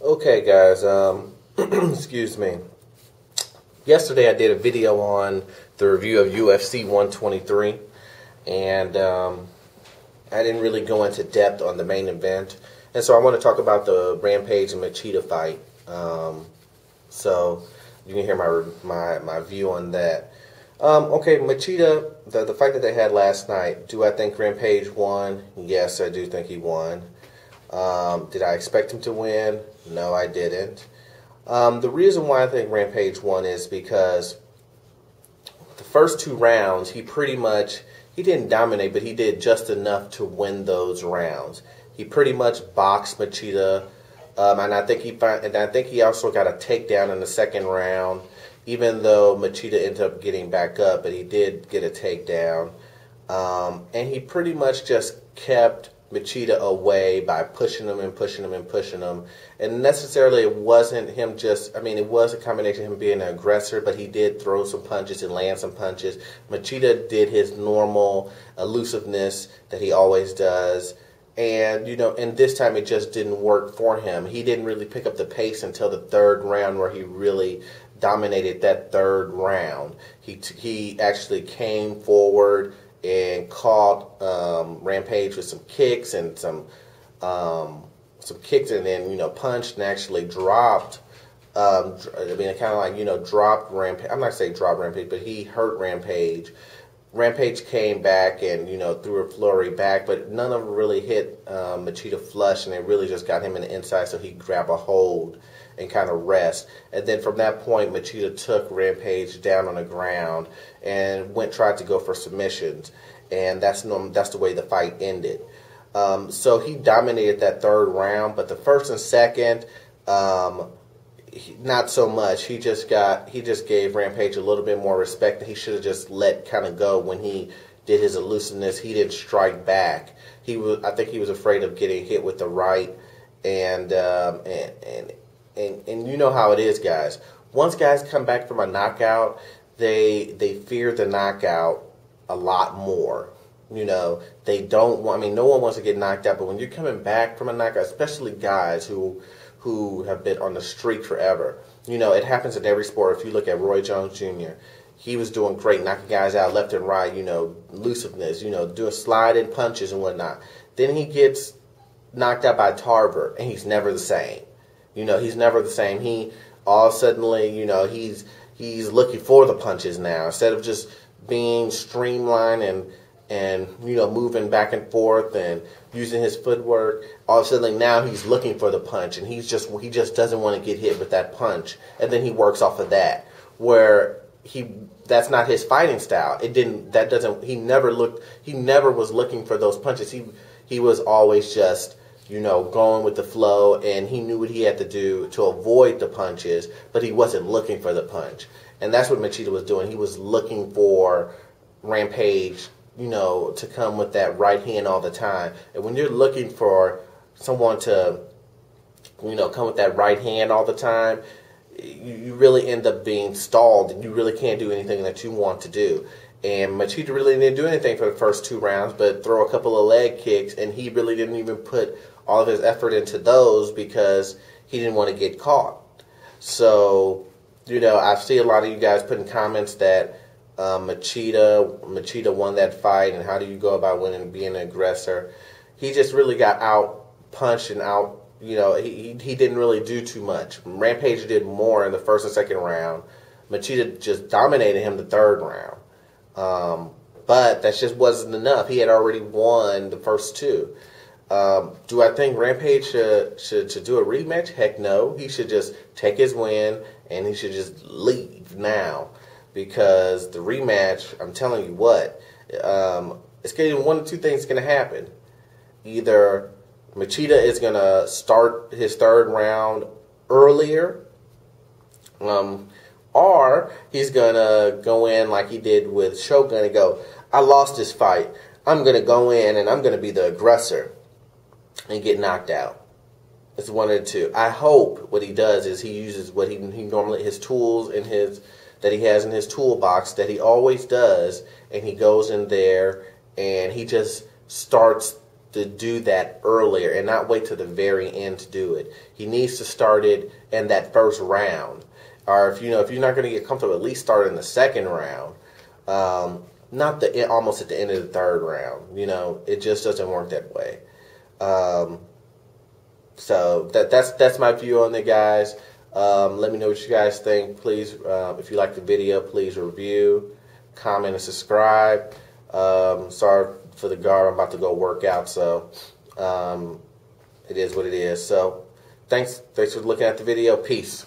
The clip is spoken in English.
Okay, guys, excuse me. Yesterday I did a video on the review of UFC 123, and I didn't really go into depth on the main event. And so I want to talk about the Rampage and Machia fight. So you can hear my view on that. Okay, Machia, the fight that they had last night, do I think Rampage won? Yes, I do think he won. Did I expect him to win? No, I didn't. The reason why I think Rampage won is because the first two rounds, he didn't dominate, but he did just enough to win those rounds. He pretty much boxed Machia, and I think he also got a takedown in the second round, even though Machia ended up getting back up, but he did get a takedown. And he pretty much just kept Machia away by pushing him and pushing him and pushing him. And necessarily it wasn't him it was a combination of him being an aggressor, but he did throw some punches and land some punches. Machia did his normal elusiveness that he always does. And, and this time it just didn't work for him. He didn't really pick up the pace until the third round, where he really dominated that third round. He actually came forward and caught Rampage with some kicks and some kicks, and then punched and actually dropped. Dropped Rampage. I'm not saying dropped Rampage, but he hurt Rampage. Rampage came back and threw a flurry back, but none of them really hit Machia flush, and it really just got him in the inside, so he could grab a hold and kind of rest. And then from that point, Machia took Rampage down on the ground and tried to go for submissions, and that's the way the fight ended. So he dominated that third round, but the first and second, not so much. He just gave Rampage a little bit more respect that he should have just let kind of go when he did his elusiveness. He didn't strike back. I think he was afraid of getting hit with the right, and you know how it is, guys. Once guys come back from a knockout, they fear the knockout a lot more. They don't want. No one wants to get knocked out, but when you're coming back from a knockout, especially guys who have been on the streak forever, it happens in every sport. If you look at Roy Jones Jr., he was doing great, knocking guys out left and right. Elusiveness, doing sliding punches and whatnot. Then he gets knocked out by Tarver, and he's never the same. He's never the same. He all suddenly, he's looking for the punches now, instead of just being streamlined and moving back and forth and using his footwork. All of a sudden now he's looking for the punch, and he just doesn't want to get hit with that punch, and then he works off of that, where that's not his fighting style. He never was looking for those punches. He was always just going with the flow, and he knew what he had to do to avoid the punches, but he wasn't looking for the punch. And that's what Machia was doing. He was looking for Rampage, to come with that right hand all the time. And when you're looking for someone to, come with that right hand all the time, you really end up being stalled, and you really can't do anything that you want to do. And Machia really didn't do anything for the first two rounds but throw a couple of leg kicks, and he really didn't even put all of his effort into those because he didn't want to get caught. So, I see a lot of you guys putting comments that Machia won that fight, and how do you go about winning and being an aggressor? He just really got out punched and out. He didn't really do too much. Rampage did more in the first and second round. Machia just dominated him the third round. But that just wasn't enough. He had already won the first two. Do I think Rampage should do a rematch? Heck no. He should just take his win, and he should just leave now. Because the rematch, I'm telling you what, it's getting one of two things going to happen. Either Machia is going to start his third round earlier, or he's going to go in like he did with Shogun and go, I lost this fight. I'm going to go in and I'm going to be the aggressor and get knocked out. It's one of the two. I hope what he does is he uses what he normally, his tools in that he has in his toolbox that he always does, and he goes in there and he just starts to do that earlier and not wait to the very end to do it. He needs to start it in that first round. Or if you're not going to get comfortable, at least start in the second round. Not almost at the end of the third round. It just doesn't work that way. So that's my view on it, guys. Let me know what you guys think. Please, if you like the video, please review, comment, and subscribe. Sorry for the guard. I'm about to go work out, so it is what it is. So thanks for looking at the video. Peace.